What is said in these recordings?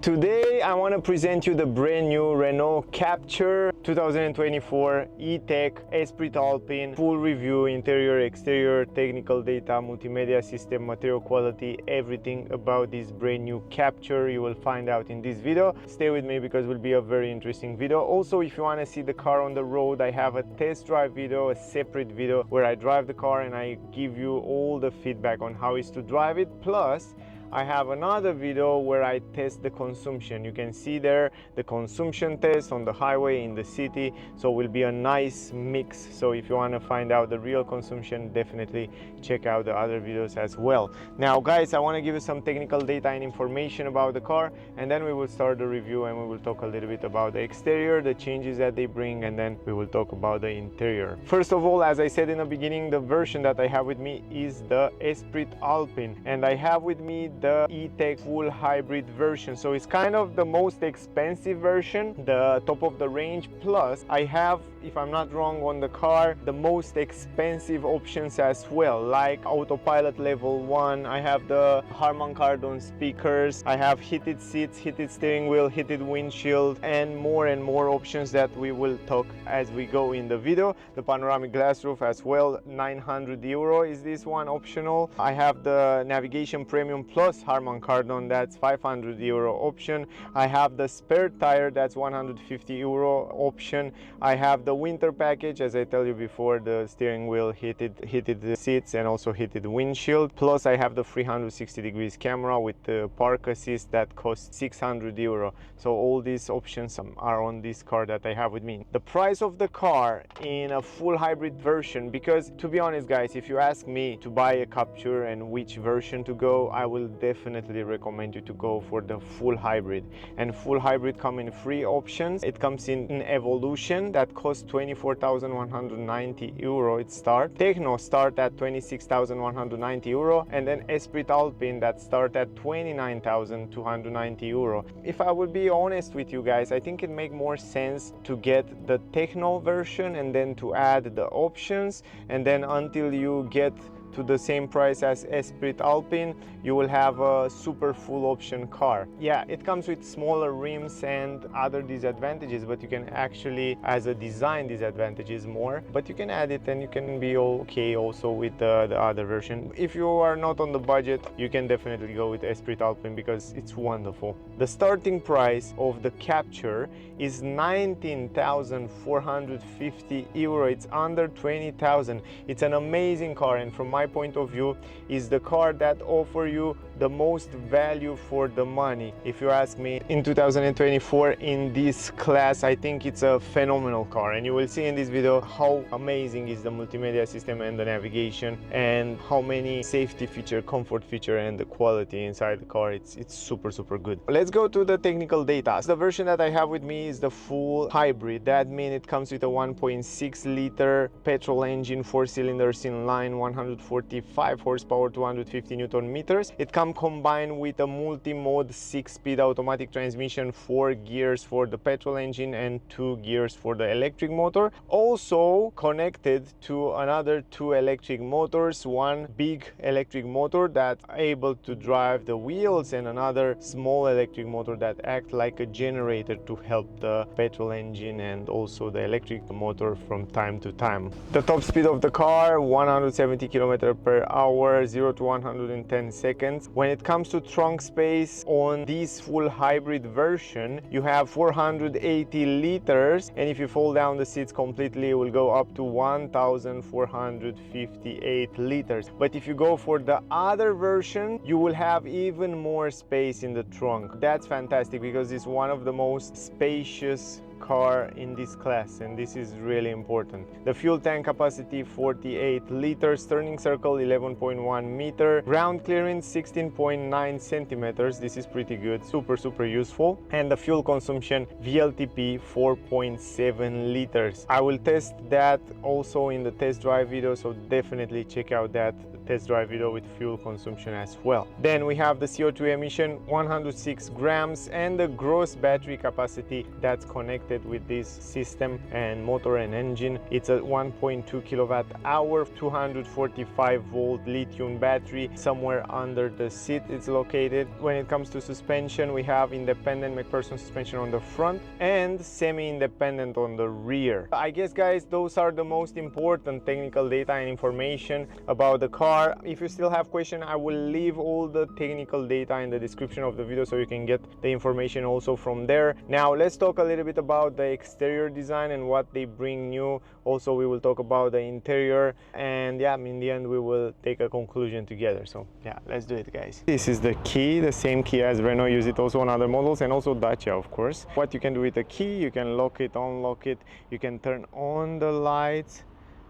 Today I want to present you the brand new Renault CAPTUR 2024 E-Tech Esprit Alpine full review, interior, exterior, technical data, multimedia system, material quality, everything about this brand new CAPTUR you will find out in this video. Stay with me because it will be a very interesting video. Also, if you want to see the car on the road, I have a test drive video, a separate video where I drive the car and I give you all the feedback on how it's to drive it. Plus I have another video where I test the consumption. You can see there the consumption test on the highway in the city, so it will be a nice mix. So if you want to find out the real consumption, definitely check out the other videos as well. Now guys, I want to give you some technical data and information about the car, and then we will start the review and we will talk a little bit about the exterior, the changes that they bring, and then we will talk about the interior. First of all, as I said in the beginning, the version that I have with me is the Esprit Alpine, and I have with me the E-Tech full hybrid version. So it's kind of the most expensive version, the top of the range. Plus I have, if I'm not wrong, on the car the most expensive options as well, like autopilot level 1. I have the Harman Kardon speakers, I have heated seats, heated steering wheel, heated windshield, and more options that we will talk as we go in the video. The panoramic glass roof as well, 900 euro is this one, optional. I have the navigation premium plus Harman Kardon, that's 500 euro option. I have the spare tire, that's 150 euro option. I have the winter package, as I tell you before, the steering wheel, heated seats, and also heated windshield. Plus I have the 360 degrees camera with the park assist that costs 600 euro. So all these options are on this car that I have with me. The price of the car in a full hybrid version, because to be honest guys, if you ask me to buy a Captur and which version to go, I will definitely recommend you to go for the full hybrid. And full hybrid come in three options. It comes in an Evolution that costs 24,190 euro. It start Techno start at 26,190 euro, and then Esprit Alpine that start at 29,290 euro. If I would be honest with you guys, I think it make more sense to get the Techno version and then to add the options, and then until you get to the same price as Esprit Alpine, you will have a super full option car. Yeah, it comes with smaller rims and other disadvantages, but you can actually, as a design disadvantages more, but you can add it and you can be okay also with the other version. If you are not on the budget, you can definitely go with Esprit Alpine because it's wonderful. The starting price of the Captur is 19,450 euro. It's under 20,000. It's an amazing car, and from my point of view is the car that offer you the most value for the money. If you ask me, in 2024 in this class, I think it's a phenomenal car, and you will see in this video how amazing is the multimedia system and the navigation, and how many safety feature, comfort feature, and the quality inside the car. It's super good. Let's go to the technical data. The version that I have with me is the full hybrid. That means it comes with a 1.6 liter petrol engine, 4 cylinders in line, 145 horsepower, 250 newton meters. It comes combined with a multi-mode 6-speed automatic transmission, 4 gears for the petrol engine and 2 gears for the electric motor. Also connected to another 2 electric motors, one big electric motor that able to drive the wheels, and another small electric motor that act like a generator to help the petrol engine and also the electric motor from time to time. The top speed of the car, 170 km per hour, 0 to 110 seconds. When it comes to trunk space on this full hybrid version, you have 480 liters, and if you fold down the seats completely, it will go up to 1,458 liters. But if you go for the other version, you will have even more space in the trunk. That's fantastic because it's one of the most spacious car in this class, and this is really important. The fuel tank capacity 48 liters, turning circle 11.1 meter, ground clearance 16.9 centimeters. This is pretty good, super useful. And the fuel consumption VLTP 4.7 liters. I will test that also in the test drive video, so definitely check out that test drive video with fuel consumption as well. Then we have the CO2 emission, 106 grams, and the gross battery capacity that's connected with this system and motor and engine. It's a 1.2 kilowatt hour, 245 volt lithium battery. Somewhere under the seat it's located. When it comes to suspension, we have independent McPherson suspension on the front and semi-independent on the rear. I guess, guys, those are the most important technical data and information about the car. If you still have questions, I will leave all the technical data in the description of the video so you can get the information also from there. Now let's talk a little bit about the exterior design and what they bring new. Also, we will talk about the interior, and yeah, in the end we will take a conclusion together. So yeah, let's do it, guys. This is the key, the same key as Renault use it also on other models, and also Dacia, of course. What you can do with the key, you can lock it, unlock it, you can turn on the lights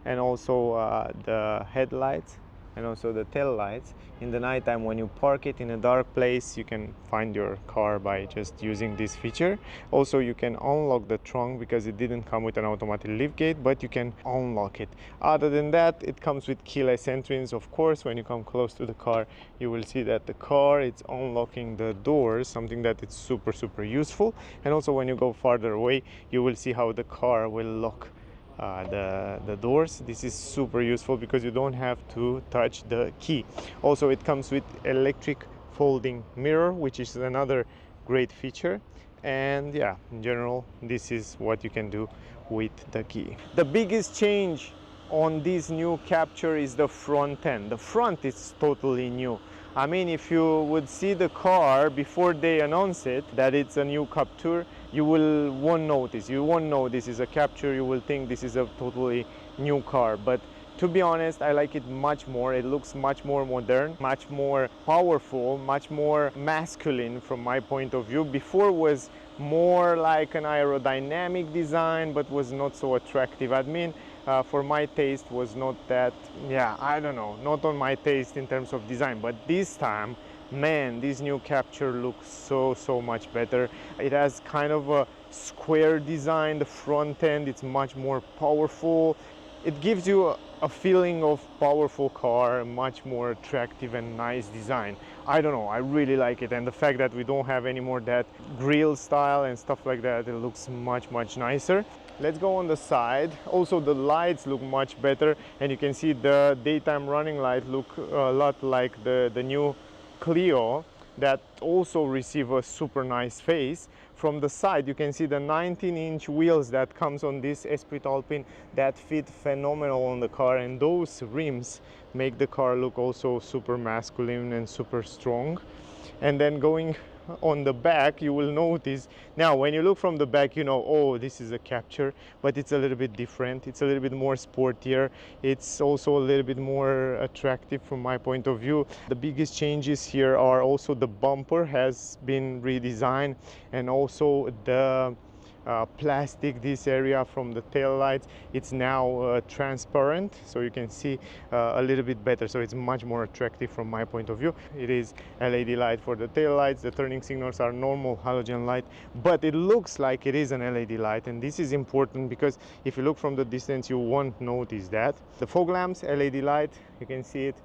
and also the headlights and also the tail lights. In the nighttime, when you park it in a dark place, you can find your car by just using this feature. Also, you can unlock the trunk because it didn't come with an automatic lift gate, but you can unlock it. Other than that, it comes with keyless entrance. Of course, when you come close to the car, you will see that the car it's unlocking the doors, something that it's super useful. And also, when you go farther away, you will see how the car will lock the doors. This is super useful because you don't have to touch the key. Also, it comes with electric folding mirror, which is another great feature. And yeah, in general, this is what you can do with the key. The biggest change on this new Captur is the front end. The front is totally new. I mean, if you would see the car before they announce it that it's a new Captur, you won't notice. You won't know this is a Captur. You will think this is a totally new car. But to be honest, I like it much more. It looks much more modern, much more powerful, much more masculine from my point of view. Before was more like an aerodynamic design, but was not so attractive. I mean, for my taste was not that, yeah, I don't know, not on my taste in terms of design. But this time, man, this new Captur looks so much better. It has kind of a square design. The front end, it's much more powerful. It gives you a feeling of powerful car, much more attractive and nice design. I don't know, I really like it. And the fact that we don't have anymore that grille style and stuff like that, it looks much nicer. Let's go on the side. Also, the lights look much better, and you can see the daytime running light look a lot like the new Clio that also receive a super nice face. From the side, you can see the 19-inch wheels that comes on this Esprit Alpine that fit phenomenal on the car, and those rims make the car look also super masculine and super strong. And then going on the back, you will notice, now when you look from the back, you know, oh, this is a Captur, but it's a little bit different. It's a little bit more sportier. It's also a little bit more attractive from my point of view. The biggest changes here are also the bumper has been redesigned, and also the plastic, this area from the tail lights, it's now transparent, so you can see a little bit better, so it's much more attractive from my point of view. It is LED light for the tail lights. The turning signals are normal halogen light, but it looks like it is an LED light, and this is important because if you look from the distance you won't notice that. The fog lamps, LED light, you can see it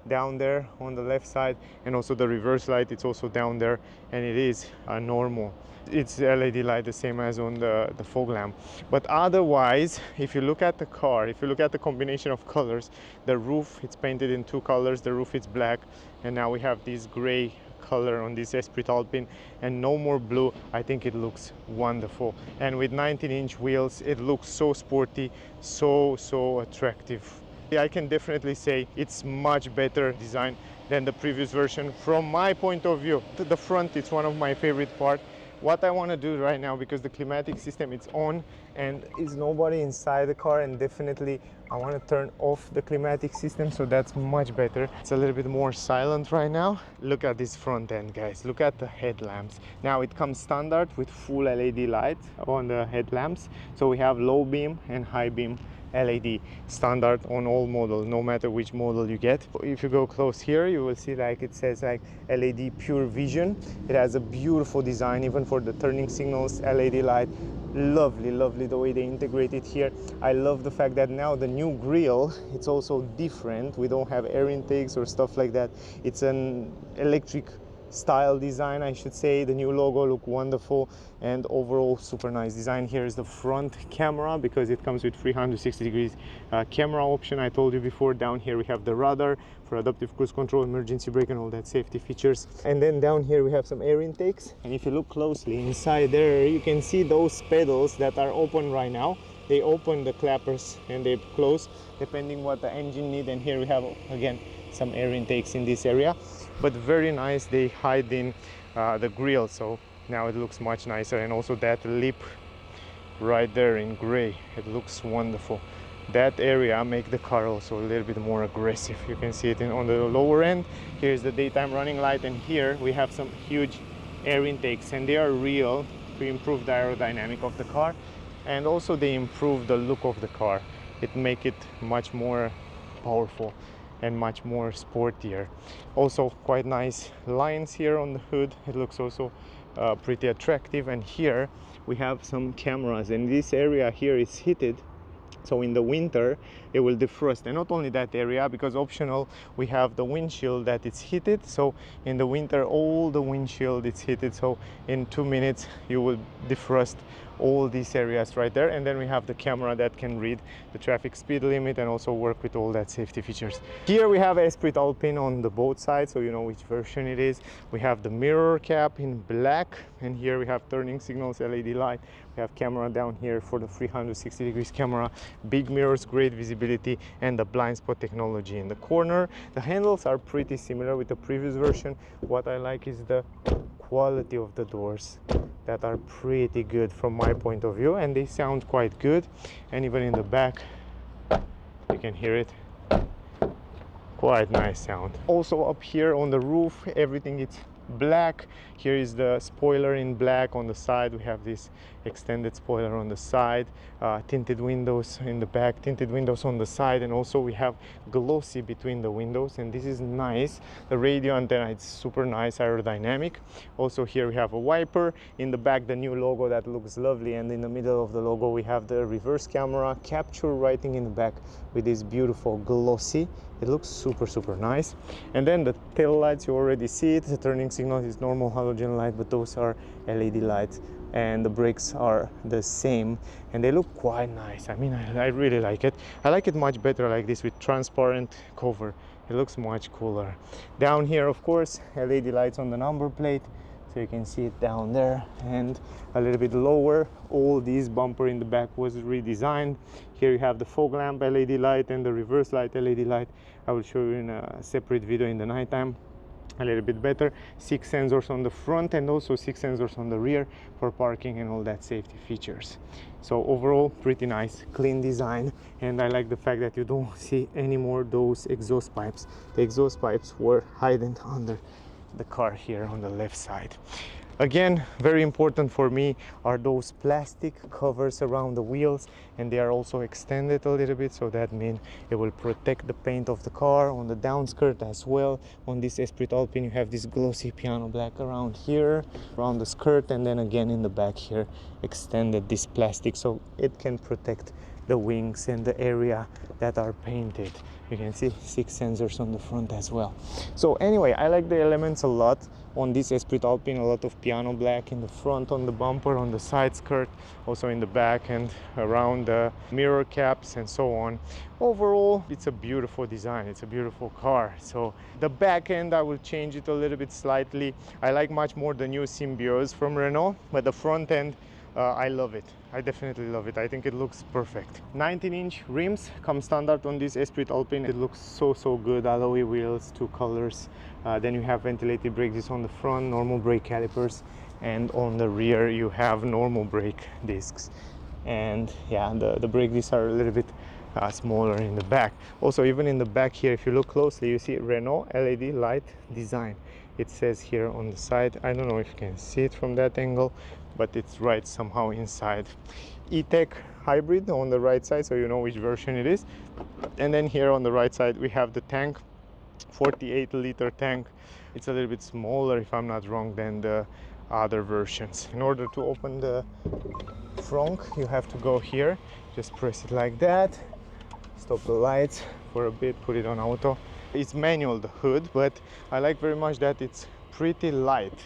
down there on the left side, and also the reverse light, it's also down there, and it is normal. It's LED light, the same as on the fog lamp. But otherwise, if you look at the car, if you look at the combination of colors, the roof, it's painted in two colors. The roof is black, and now we have this gray color on this Esprit Alpine, and no more blue. I think it looks wonderful, and with 19-inch wheels, it looks so sporty, so attractive. I can definitely say it's much better design than the previous version from my point of view. The front, it's one of my favorite parts. What I want to do right now, because the climatic system is on and is nobody inside the car, and definitely I want to turn off the climatic system, so that's much better. It's a little bit more silent right now. Look at this front end, guys. Look at the headlamps. Now it comes standard with full LED light on the headlamps, so we have low beam and high beam LED standard on all models, no matter which model you get. If you go close here, you will see like it says like LED pure vision. It has a beautiful design, even for the turning signals, LED light. Lovely, lovely the way they integrate it here. I love the fact that now the new grille, it's also different. We don't have air intakes or stuff like that. It's an electric style design, I should say. The new logo look wonderful, and overall super nice design. Here is the front camera, because it comes with 360 degrees camera option. I told you before. Down here we have the radar for adaptive cruise control, emergency brake, and all that safety features. And then down here we have some air intakes, and if you look closely inside there, you can see those pedals that are open right now. They open the clappers and they close depending what the engine need. And here we have again some air intakes in this area, but very nice. They hide in the grille, so now it looks much nicer. And also that lip right there in gray, it looks wonderful. That area make the car also a little bit more aggressive. You can see it on the lower end. Here's the daytime running light, and here we have some huge air intakes, and they are real to improve the aerodynamic of the car, and also they improve the look of the car. It make it much more powerful and much more sportier. Also quite nice lines here on the hood. It looks also pretty attractive. And here we have some cameras, and this area here is heated, so in the winter it will defrost. And not only that area, because optional we have the windshield that it's heated, so in the winter all the windshield is heated, so in 2 minutes you will defrost all these areas right there. And then we have the camera that can read the traffic speed limit and also work with all that safety features. Here we have Esprit Alpine on the both sides, so you know which version it is. We have the mirror cap in black, and here we have turning signals, LED light. We have camera down here for the 360 degrees camera, big mirrors, great visibility, and the blind spot technology in the corner. The handles are pretty similar with the previous version. What I like is the quality of the doors that are pretty good from my point of view, and they sound quite good. And even in the back you can hear it, quite nice sound. Also up here on the roof, everything is black. Here is the spoiler in black. On the side we have this extended spoiler on the side, tinted windows in the back, tinted windows on the side, and also we have glossy between the windows, and this is nice. The radio antenna, it's super nice, aerodynamic. Also here we have a wiper. In the back the new logo that looks lovely, and in the middle of the logo we have the reverse camera capture writing in the back with this beautiful glossy. It looks super nice. And then the tail lights, you already see it. The turning signal is normal halogen light, but those are LED lights, and the brakes are the same, and they look quite nice. I mean, I really like it. I like it much better like this with transparent cover. It looks much cooler. Down here, of course, LED lights on the number plate, so you can see it down there. And a little bit lower, all this bumper in the back was redesigned. Here you have the fog lamp LED light and the reverse light LED light. I will show you in a separate video in the nighttime a little bit better. 6 sensors on the front and also 6 sensors on the rear for parking and all that safety features. So overall pretty nice, clean design, and I like the fact that you don't see anymore those exhaust pipes. The exhaust pipes were hidden under the car here on the left side. Again, very important for me are those plastic covers around the wheels, and they are also extended a little bit, so that means it will protect the paint of the car on the downskirt as well. On this Esprit Alpine you have this glossy piano black around here, around the skirt, and then again in the back here extended this plastic, so it can protect the wings and the area that are painted. You can see 6 sensors on the front as well. So anyway, I like the elements a lot on this Esprit Alpine. A lot of piano black in the front, on the bumper, on the side skirt, also in the back and around the mirror caps and so on. Overall, it's a beautiful design, it's a beautiful car. So the back end, I will change it a little bit slightly. I like much more the new Symbiose from Renault, but the front end, I love it. I definitely love it. I think it looks perfect. 19-inch rims come standard on this Esprit Alpine. It looks so good. Alloy wheels, 2 colors. Then you have ventilated brake discs on the front, normal brake calipers, and on the rear you have normal brake discs. And yeah, the brake discs are a little bit smaller in the back. Also, even in the back here, if you look closely, you see Renault LED light design. It says here on the side, I don't know if you can see it from that angle, but it's right somehow inside. E-Tech hybrid on the right side, so you know which version it is. And then here on the right side we have the tank, 48-liter tank. It's a little bit smaller, if I'm not wrong, than the other versions. In order to open the trunk, you have to go here, just press it like that, stop the lights for a bit, put it on auto. It's manual, the hood, but I like very much that it's pretty light,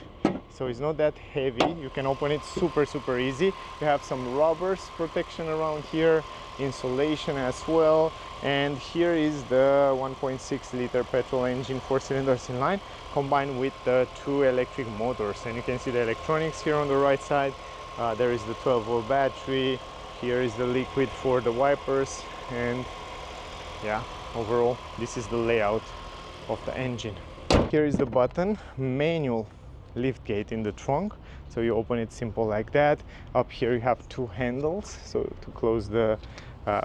so it's not that heavy. You can open it super easy. You have some rubbers protection around here, insulation as well, and here is the 1.6-liter petrol engine, 4 cylinders in line, combined with the 2 electric motors. And you can see the electronics here on the right side. There is the 12-volt battery, here is the liquid for the wipers, and yeah, overall this is the layout of the engine. Here is the button, manual lift gate in the trunk, so you open it simple like that. Up here you have 2 handles, so to close the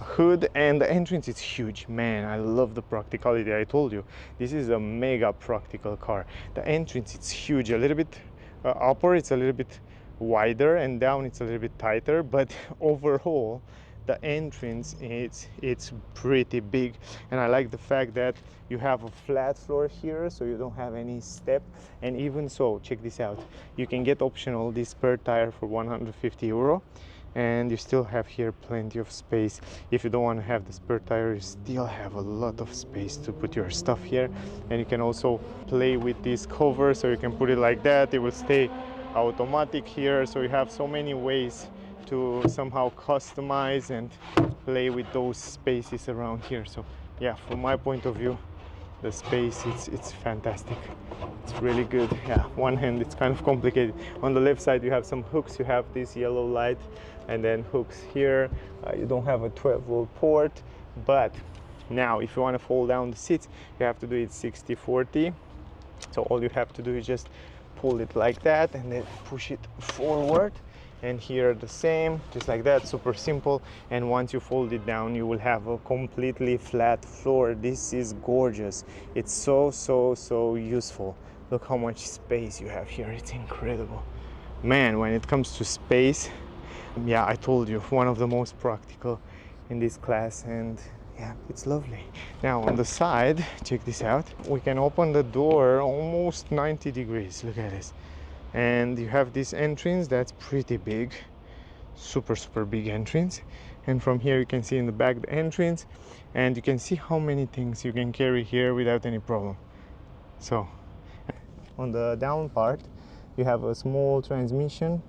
hood, and the entrance is huge. Man, I love the practicality. I told you this is a mega practical car. The entrance, it's huge, a little bit upper it's a little bit wider, and down it's a little bit tighter, but overall the entrance it's pretty big. And I like the fact that you have a flat floor here, so you don't have any step. And even so, check this out, you can get optional this spare tire for 150 euro, and you still have here plenty of space. If you don't want to have the spare tire, you still have a lot of space to put your stuff here. And you can also play with this cover, so you can put it like that, it will stay automatic here. So you have so many ways to somehow customize and play with those spaces around here. So yeah, from my point of view, the space, it's fantastic, it's really good. Yeah, one hand it's kind of complicated. On the left side you have some hooks, you have this yellow light, and then hooks here. You don't have a 12-volt port, but now if you want to fold down the seats, you have to do it 60/40. So all you have to do is just pull it like that and then push it forward, and here the same, just like that, super simple. And once you fold it down, you will have a completely flat floor. This is gorgeous, it's so useful. Look how much space you have here, it's incredible. Man, when it comes to space, yeah, I told you, one of the most practical in this class, and yeah, it's lovely. Now on the side, check this out, we can open the door almost 90 degrees, look at this. And you have this entrance that's pretty big, super big entrance. And from here you can see in the back the entrance, and you can see how many things you can carry here without any problem. So on the down part you have a small transmission,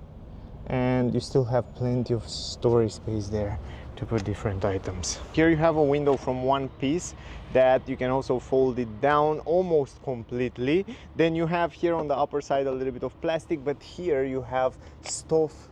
and you still have plenty of storage space there to put different items. Here you have a window from one piece that you can also fold it down almost completely. Then you have here on the upper side a little bit of plastic, but here you have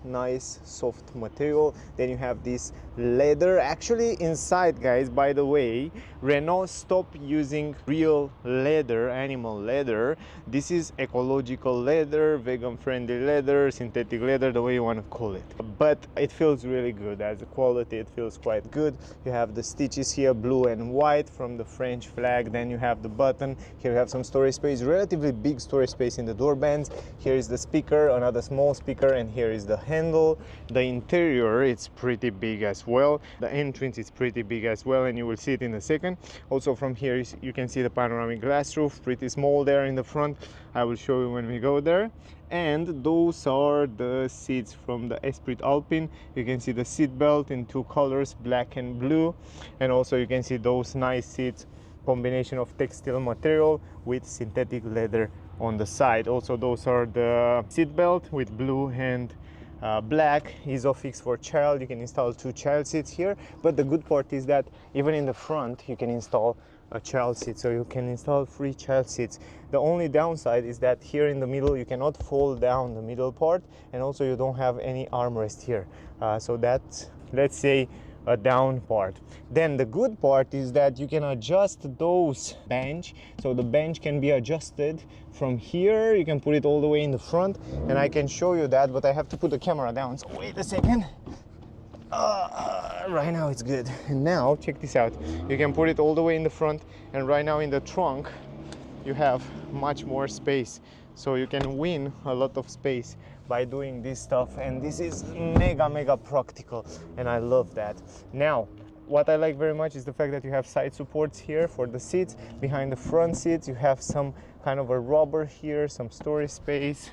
nice soft material. Then you have this leather. Actually inside, guys, by the way, Renault stopped using real leather, animal leather. This is ecological leather, vegan friendly leather, synthetic leather, the way you want to call it. But it feels really good. As a quality, it feels quite good. You have the stitches here, blue and white, from the French flag. Then you have the button. Here you have some storage space, relatively big storage space in the door bands. Here is the speaker, another small speaker, and here is the handle. The interior, it's pretty big as well. The entrance is pretty big as well, and you will see it in a second. Also from here you can see the panoramic glass roof, pretty small there in the front. I will show you when we go there. And those are the seats from the Esprit Alpine. You can see the seat belt in 2 colors, black and blue. And also you can see those nice seats, combination of textile material with synthetic leather on the side. Also those are the seat belt with blue and black. Isofix for child. You can install 2 child seats here, but the good part is that even in the front you can install a child seat, so you can install 3 child seats. The only downside is that here in the middle you cannot fold down the middle part, and also you don't have any armrest here, so that's, let's say, a down part. Then the good part is that you can adjust those bench, so the bench can be adjusted from here. You can put it all the way in the front, and I can show you that, but I have to put the camera down, so wait a second. Right now it's good. And now check this out, you can put it all the way in the front, and right now in the trunk you have much more space, so you can win a lot of space by doing this stuff, and this is mega practical, and I love that. Now what I like very much is the fact that you have side supports here for the seats. Behind the front seats you have some kind of a rubber here, some storage space.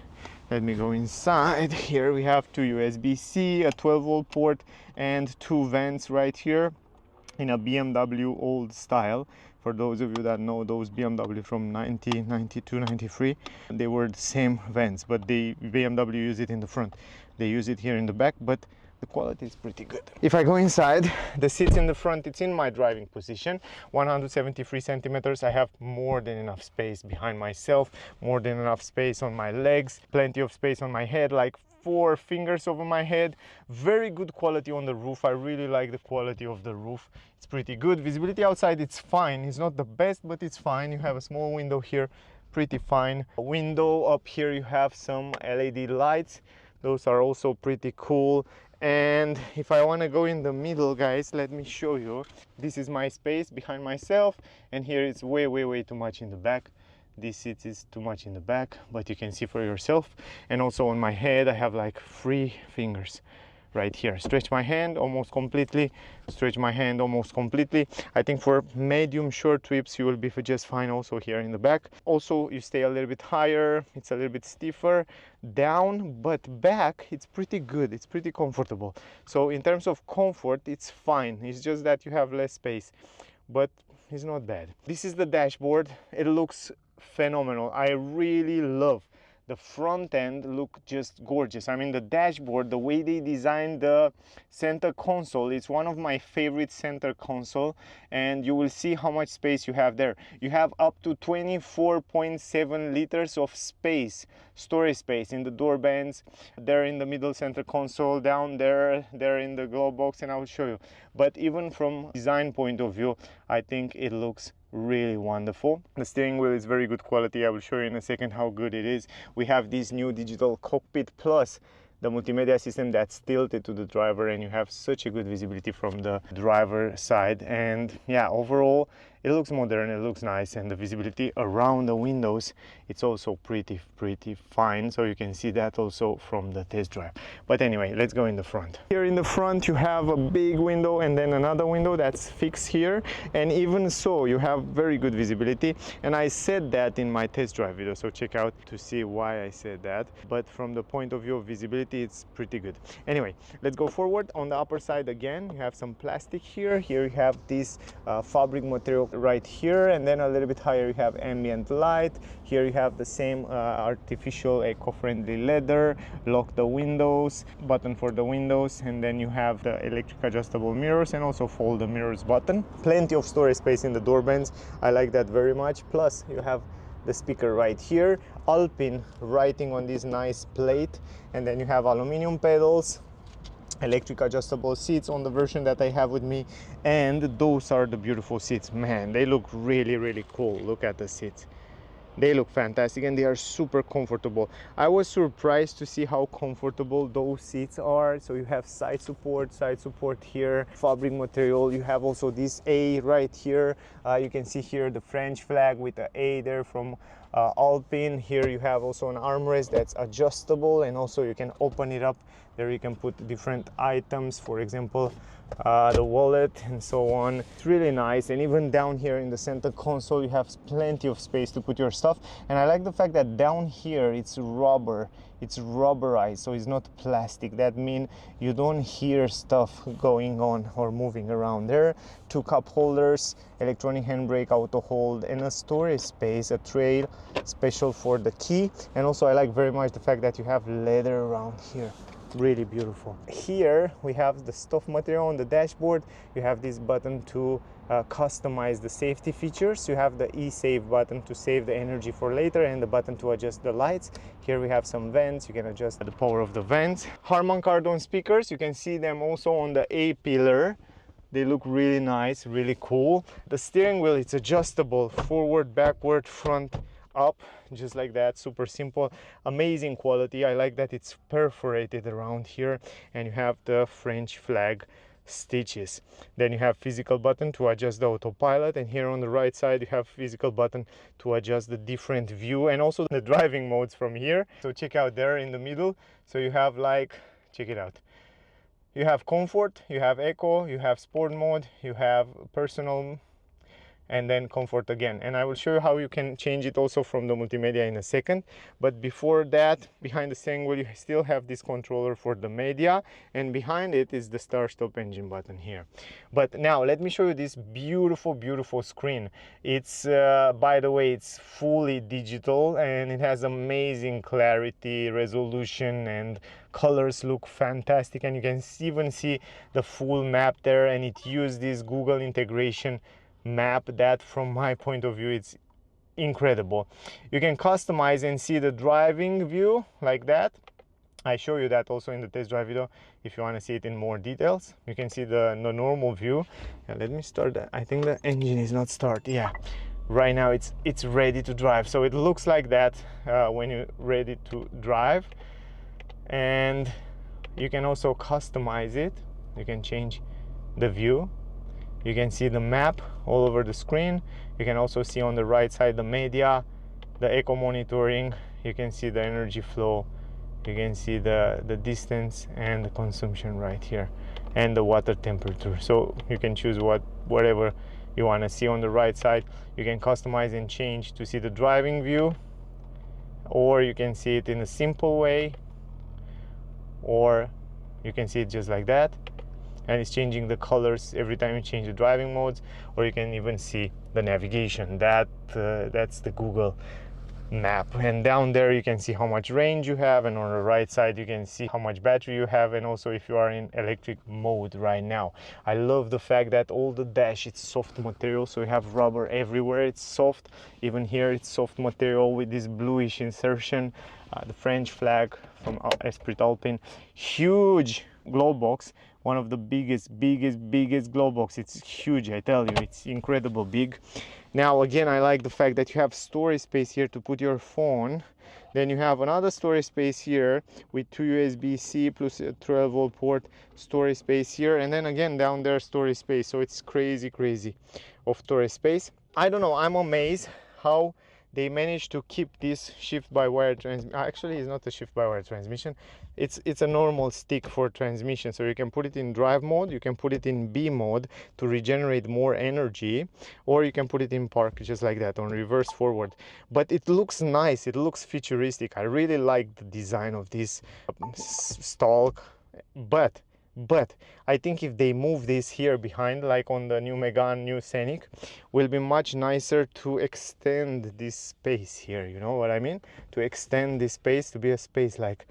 Let me go inside. Here we have two USB-C, a 12-volt port, and two vents right here in a BMW old style. For those of you that know those BMW from 90, 92, 93, they were the same vents, but the BMW use it in the front. They use it here in the back, but the quality is pretty good. If I go inside, the seats in the front, it's in my driving position, 173 centimeters. I have more than enough space behind myself, more than enough space on my legs, plenty of space on my head, like 4 fingers over my head. Very good quality on the roof. I really like the quality of the roof. It's pretty good. Visibility outside, it's fine. It's not the best, but it's fine. You have a small window here, pretty fine. A window up here, you have some LED lights. Those are also pretty cool. And if I want to go in the middle, guys, let me show you. This is my space behind myself, and here it's way too much in the back. This seat is too much in the back, but you can see for yourself. And also on my head I have like 3 fingers right here. Stretch my hand almost completely, stretch my hand almost completely. I think for medium short trips you will be just fine also here in the back. Also you stay a little bit higher, it's a little bit stiffer down, but back it's pretty good, it's pretty comfortable. So in terms of comfort it's fine, it's just that you have less space, but it's not bad. This is the dashboard. It looks phenomenal. I really love the front end, look just gorgeous. I mean, the dashboard, the way they designed the center console, it's one of my favorite center console, and you will see how much space you have there. You have up to 24.7 liters of space, storage space in the door bands, there in the middle center console, down there in the glove box, and I will show you. But even from design point of view, I think it looks really wonderful. The steering wheel is very good quality. I will show you in a second how good it is. We have this new digital cockpit plus the multimedia system that's tilted to the driver, and you have such a good visibility from the driver side. And yeah, overall it looks modern, it looks nice, and the visibility around the windows, it's also pretty fine, so you can see that also from the test drive. But anyway, let's go in the front. Here in the front you have a big window and then another window that's fixed here, and even so you have very good visibility, and I said that in my test drive video, so check out to see why I said that. But from the point of view of visibility, it's pretty good. Anyway, let's go forward. On the upper side again you have some plastic here. Here you have this fabric material right here, and then a little bit higher you have ambient light. Here you have the same artificial eco-friendly leather. Lock the windows, button for the windows, and then you have the electric adjustable mirrors and also fold the mirrors button. Plenty of storage space in the door bands. I like that very much. Plus you have the speaker right here, Alpine writing on this nice plate, and then you have aluminum pedals, electric adjustable seats on the version that I have with me, and those are the beautiful seats. Man, they look really cool. Look at the seats. They look fantastic and they are super comfortable. I was surprised to see how comfortable those seats are. So you have side support here, fabric material. You have also this A right here. You can see here the French flag with the A there from Alpine. Here you have also an armrest that's adjustable, and also you can open it up. There you can put different items, for example the wallet and so on. It's really nice. And even down here in the center console you have plenty of space to put your stuff, and I like the fact that down here it's rubber, it's rubberized, so it's not plastic. That means you don't hear stuff going on or moving around. There, 2 cup holders, electronic handbrake, auto hold, and a storage space, a tray special for the key. And also I like very much the fact that you have leather around here. Really beautiful. Here we have the stuff material on the dashboard. You have this button to customize the safety features. You have the e-save button to save the energy for later, and the button to adjust the lights. Here we have some vents. You can adjust the power of the vents. Harman Kardon speakers. You can see them also on the A pillar. They look really nice, really cool. The steering wheel, it's adjustable, forward, backward, front, up, just like that. Super simple, amazing quality. I like that it's perforated around here, and you have the French flag stitches. Then you have physical button to adjust the autopilot, and here on the right side you have physical button to adjust the different view and also the driving modes from here. So check out there in the middle, so you have like, check it out, you have comfort, you have eco, you have sport mode, you have personal, and then comfort again. And I will show you how you can change it also from the multimedia in a second. But before that, behind the steering wheel you still have this controller for the media, and behind it is the start stop engine button here. But now let me show you this beautiful screen. It's by the way, it's fully digital and it has amazing clarity, resolution, and colors look fantastic, and you can even see the full map there, and it used this Google integration map that from my point of view it's incredible. You can customize and see the driving view like that. I show you that also in the test drive video if you want to see it in more details. You can see the normal view. Let me start that. I think the engine is not start. Yeah, right now it's ready to drive, so it looks like that when you're ready to drive. And you can also customize it. You can change the view. You can see the map all over the screen. You can also see on the right side the media, the eco monitoring. You can see the energy flow. You can see the distance and the consumption right here, and the water temperature. So you can choose whatever you want to see on the right side. You can customize and change to see the driving view, or you can see it in a simple way, or you can see it just like that, and it's changing the colors every time you change the driving modes. Or you can even see the navigation. That's the Google map, and down there you can see how much range you have, and on the right side you can see how much battery you have, and also if you are in electric mode right now. I love the fact that all the dash, it's soft material, so you have rubber everywhere. It's soft, even here it's soft material with this bluish insertion. The French flag from Esprit Alpine. Huge glove box, one of the biggest glove box. It's huge, I tell you, it's incredible big. Now again, I like the fact that you have storage space here to put your phone. Then you have another storage space here with 2 USB-C plus a 12-volt port storage space here, and then again down there storage space. So it's crazy of storage space. I don't know, I'm amazed how they managed to keep this shift-by-wire transmission. Actually, it's not a shift-by-wire transmission. It's a normal stick for transmission. So you can put it in drive mode, you can put it in B mode to regenerate more energy, or you can put it in park just like that on reverse forward. But it looks nice, it looks futuristic. I really like the design of this stalk, but I think if they move this here behind, like on the new Megane, new Scenic, will be much nicer to extend this space here, you know what I mean? To extend this space to be a space like,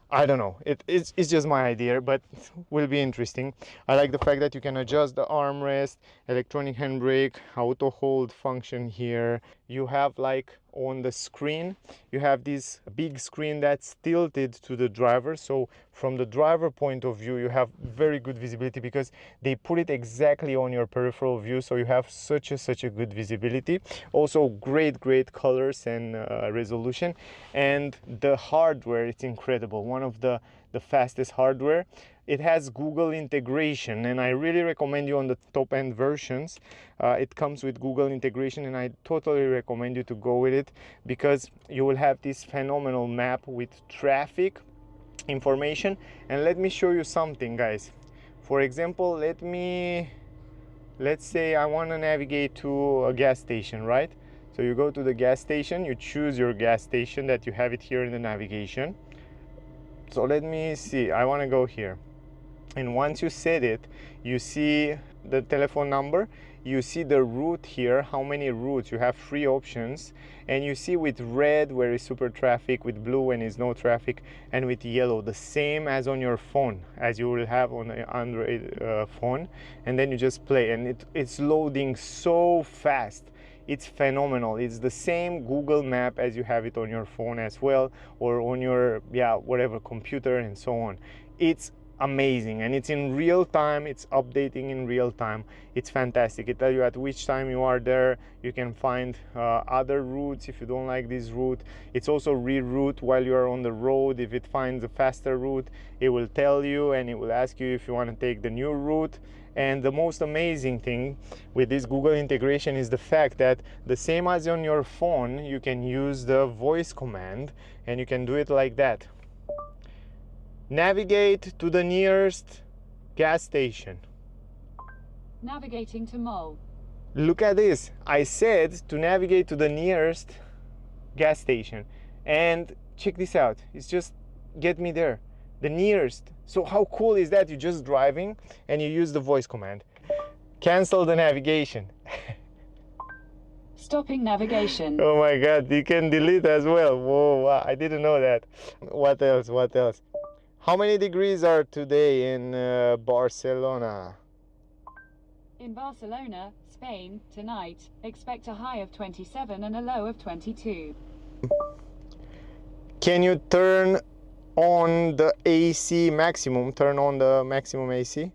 I don't know, it's just my idea, but will be interesting. I like the fact that you can adjust the armrest, electronic handbrake, auto hold function here. You have like on the screen, you have this big screen that's tilted to the driver. So from the driver point of view, you have very good visibility because they put it exactly on your peripheral view. So you have such a good visibility. Also great colors and resolution. And the hardware, it's incredible. One of the fastest hardware. It has Google integration, and I really recommend you on the top end versions. It comes with Google integration, and I totally recommend you to go with it because you will have this phenomenal map with traffic information. And let me show you something, guys. For example, let's say I want to navigate to a gas station, right? So you go to the gas station, you choose your gas station that you have it here in the navigation. So let me see, I want to go here. And once you set it, you see the telephone number, you see the route here, how many routes. You have 3 options, and you see with red where is super traffic, with blue when is no traffic, and with yellow, the same as on your phone, as you will have on an Android phone. And then you just play, and it's loading so fast. It's phenomenal. It's the same Google map as you have it on your phone as well, or on your whatever computer and so on. It's amazing, and it's in real time. It's updating in real time. It's fantastic. It tells you at which time you are there. You can find other routes if you don't like this route. It's also reroute while you are on the road. If it finds a faster route, it will tell you, and it will ask you if you want to take the new route. And the most amazing thing with this Google integration is the fact that the same as on your phone, you can use the voice command, and you can do it like that. Navigate to the nearest gas station. Navigating to Mall. Look at this. I said to navigate to the nearest gas station. And check this out. It's just get me there. The nearest. So how cool is that? You're just driving and you use the voice command. Cancel the navigation. Stopping navigation. Oh my God, you can delete as well. Whoa, wow, I didn't know that. What else? What else? How many degrees are today in Barcelona? In Barcelona, Spain, tonight, expect a high of 27 and a low of 22. Can you turn on the AC maximum? Turn on the maximum AC.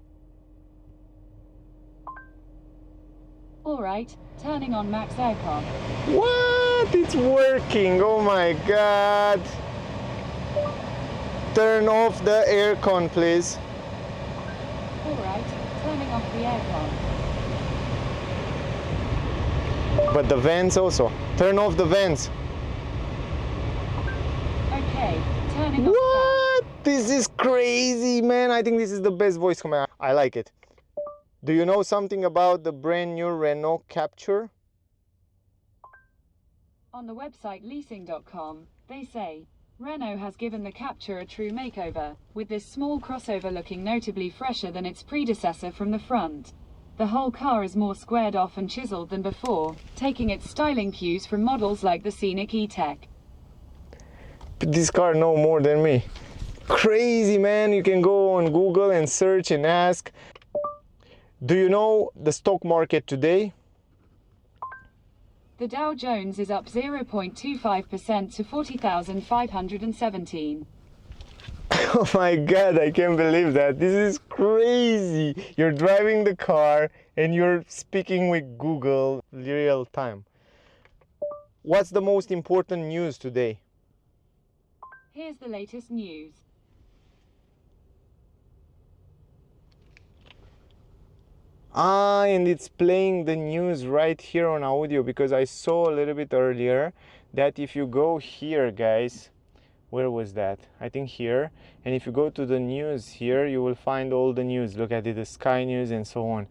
All right, turning on max aircon. What? It's working. Oh my God. Turn off the aircon, please. All right, turning off the aircon. But the vents also. Turn off the vents. Okay, turning off What? This is crazy, man. I think this is the best voice command. I like it. Do you know something about the brand new Renault CAPTUR? On the website leasing.com, they say, Renault has given the Captur a true makeover, with this small crossover looking notably fresher than its predecessor from the front. The whole car is more squared off and chiseled than before, taking its styling cues from models like the scenic E-Tech. This car knows more than me. Crazy, man. You can go on Google and search and ask. Do you know the stock market today? The Dow Jones is up 0.25% to 40,517. Oh my God, I can't believe that. This is crazy. You're driving the car and you're speaking with Google real time. What's the most important news today? Here's the latest news. And it's playing the news right here on audio, because I saw a little bit earlier that if you go here, guys, where was that? I think here. And if you go to the news here, you will find all the news. Look at it, the Sky News and so on.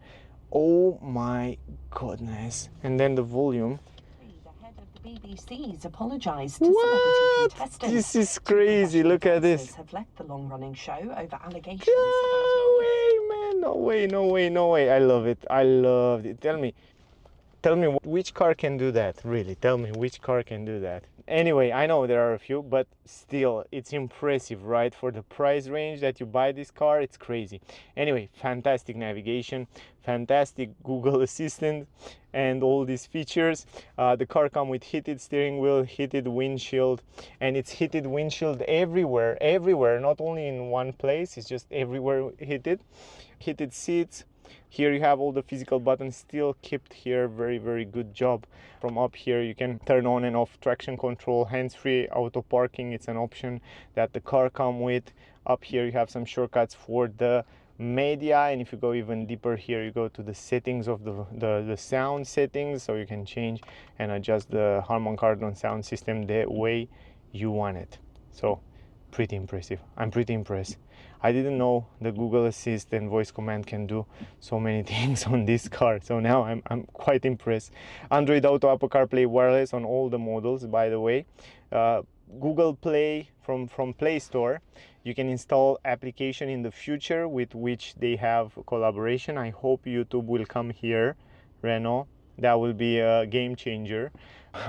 Oh my goodness. And then the volume. The head of the BBC's apologised to What? celebrity contestants. This is crazy. Look at this. Have left the long-running show over allegations No way, man. No way, no way, no way. I love it. I loved it. Tell me which car can do that, really. Tell me which car can do that. Anyway, I know there are a few, but still, it's impressive, right? For the price range that you buy this car, it's crazy. Anyway, fantastic navigation, fantastic Google Assistant, and all these features. The car comes with heated steering wheel, heated windshield, and it's heated windshield everywhere, not only in one place, it's just everywhere heated. Heated seats. Here you have all the physical buttons still kept here. Very, very good job. From up here you can turn on and off traction control, hands-free auto parking. It's an option that the car comes with. Up here you have some shortcuts for the media, and if you go even deeper here, you go to the settings of the sound settings, so you can change and adjust the Harman Kardon sound system the way you want it. So pretty impressive. I'm pretty impressed. I didn't know the Google Assist and voice command can do so many things on this car, so now I'm quite impressed. Android Auto, Apple CarPlay wireless on all the models, by the way. Google Play from Play Store. You can install application in the future with which they have collaboration. I hope YouTube will come here, Renault. That will be a game changer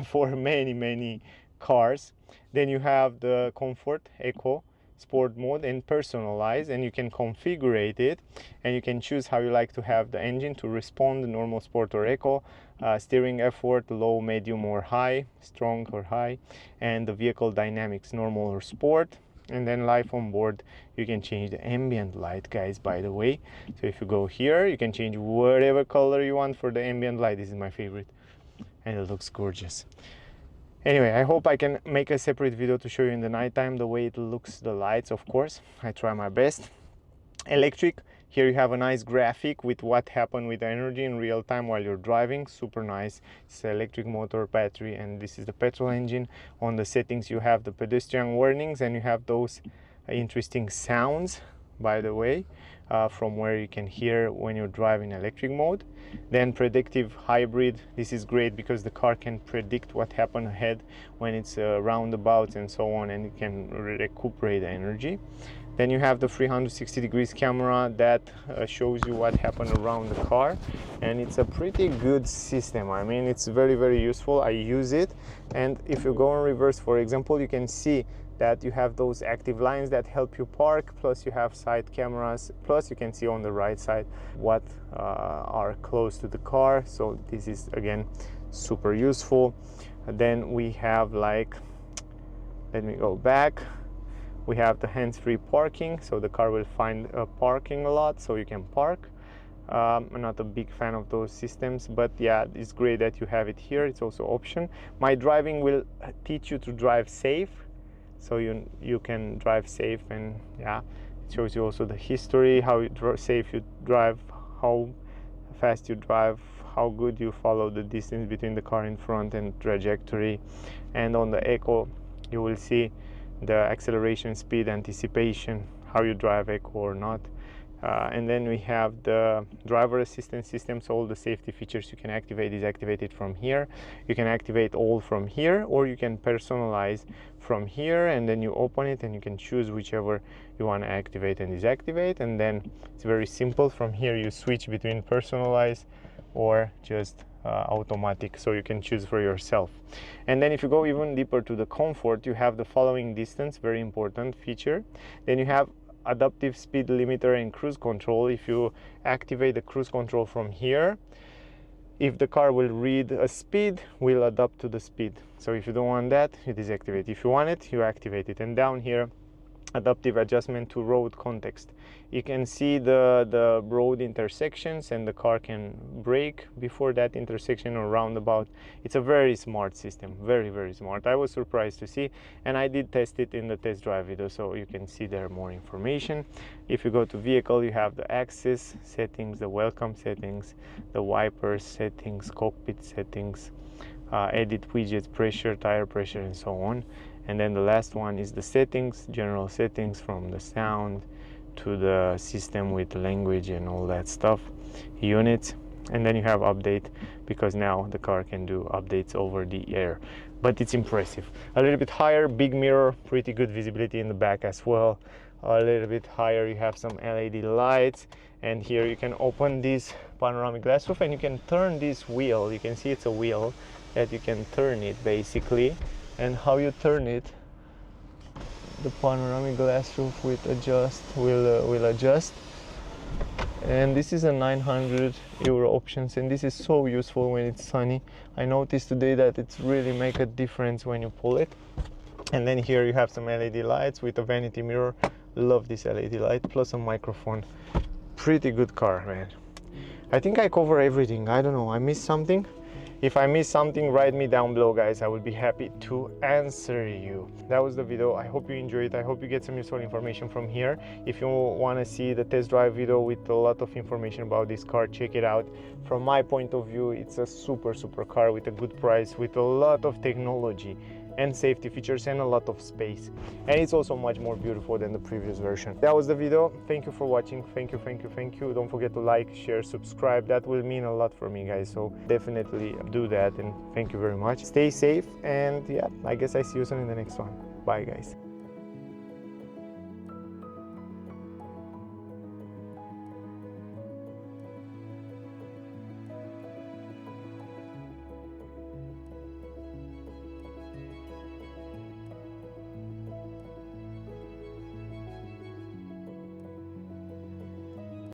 for many cars. Then you have the Comfort, Eco, Sport mode, and Personalize, and you can configure it, and you can choose how you like to have the engine to respond, normal, sport, or eco, steering effort, low, medium, or high, strong or high, and the vehicle dynamics, normal or sport, And then life on board, you can change the ambient light, guys, by the way. So if you go here, you can change whatever color you want for the ambient light. This is my favorite and it looks gorgeous. Anyway, I hope I can make a separate video to show you in the nighttime the way it looks, the lights, of course. I try my best. Electric, here you have a nice graphic with what happened with the energy in real time while you're driving. Super nice. It's an electric motor, battery, and this is the petrol engine. On the settings you have the pedestrian warnings and you have those interesting sounds, by the way, from where you can hear when you drive in electric mode. Then predictive hybrid, this is great because the car can predict what happened ahead when it's roundabouts and so on, and it can recuperate the energy. Then you have the 360 degrees camera that shows you what happened around the car, and it's a pretty good system. I mean, it's very, very useful. I use it, and if you go in reverse, for example, you can see that you have those active lines that help you park, plus you have side cameras, plus you can see on the right side what are close to the car. So this is again super useful. Then we have, like, let me go back, we have the hands-free parking, so the car will find a parking lot so you can park. I'm not a big fan of those systems, but yeah, it's great that you have it here. It's also option. My driving will teach you to drive safe, so you can drive safe, and yeah, it shows you also the history, how safe you drive, how fast you drive, how good you follow the distance between the car in front and trajectory. And on the Eco you will see the acceleration, speed, anticipation, how you drive Eco or not. And then we have the driver assistance system, so all the safety features you can activate is activated from here. You can activate all from here, or you can personalize from here, and then you open it and you can choose whichever you want to activate and deactivate. And then it's very simple. From here you switch between personalize or just automatic, so you can choose for yourself. And then if you go even deeper to the comfort, you have the following distance, very important feature. Then you have adaptive speed limiter and cruise control. If you activate the cruise control from here, if the car will read a speed, will adapt to the speed. So if you don't want that, you deactivate. If you want it, you activate it. And down here, adaptive adjustment to road context. You can see the road intersections, and the car can brake before that intersection or roundabout. It's a very smart system, very, very smart. I was surprised to see, and I did test it in the test drive video, so you can see there more information. If you go to vehicle, you have the access settings, the welcome settings, the wipers settings, cockpit settings, edit widgets, pressure, tire pressure, and so on. And then the last one is the settings, general settings, from the sound to the system with language and all that stuff, units. And then you have update, because now the car can do updates over the air. But it's impressive. A little bit higher, big mirror, pretty good visibility in the back as well. A little bit higher, you have some LED lights, and here you can open this panoramic glass roof and you can turn this wheel. You can see it's a wheel that you can turn it basically. And how you turn it, the panoramic glass roof will adjust. And this is a 900 euro options, and this is so useful when it's sunny. I noticed today that it's really make a difference when you pull it. And then here you have some LED lights with a vanity mirror. Love this LED light, plus a microphone. Pretty good car, man. I think I cover everything. I don't know, I missed something. If I miss something, write me down below, guys. I will be happy to answer you. That was the video. I hope you enjoyed it. I hope you get some useful information from here. If you want to see the test drive video with a lot of information about this car, check it out. From my point of view, it's a super car with a good price, with a lot of technology and safety features and a lot of space, and it's also much more beautiful than the previous version. That was the video. Thank you for watching. Thank you. Don't forget to like, share, subscribe. That will mean a lot for me, guys, so definitely do that, and thank you very much. Stay safe, and yeah, I guess I see you soon in the next one. Bye, guys.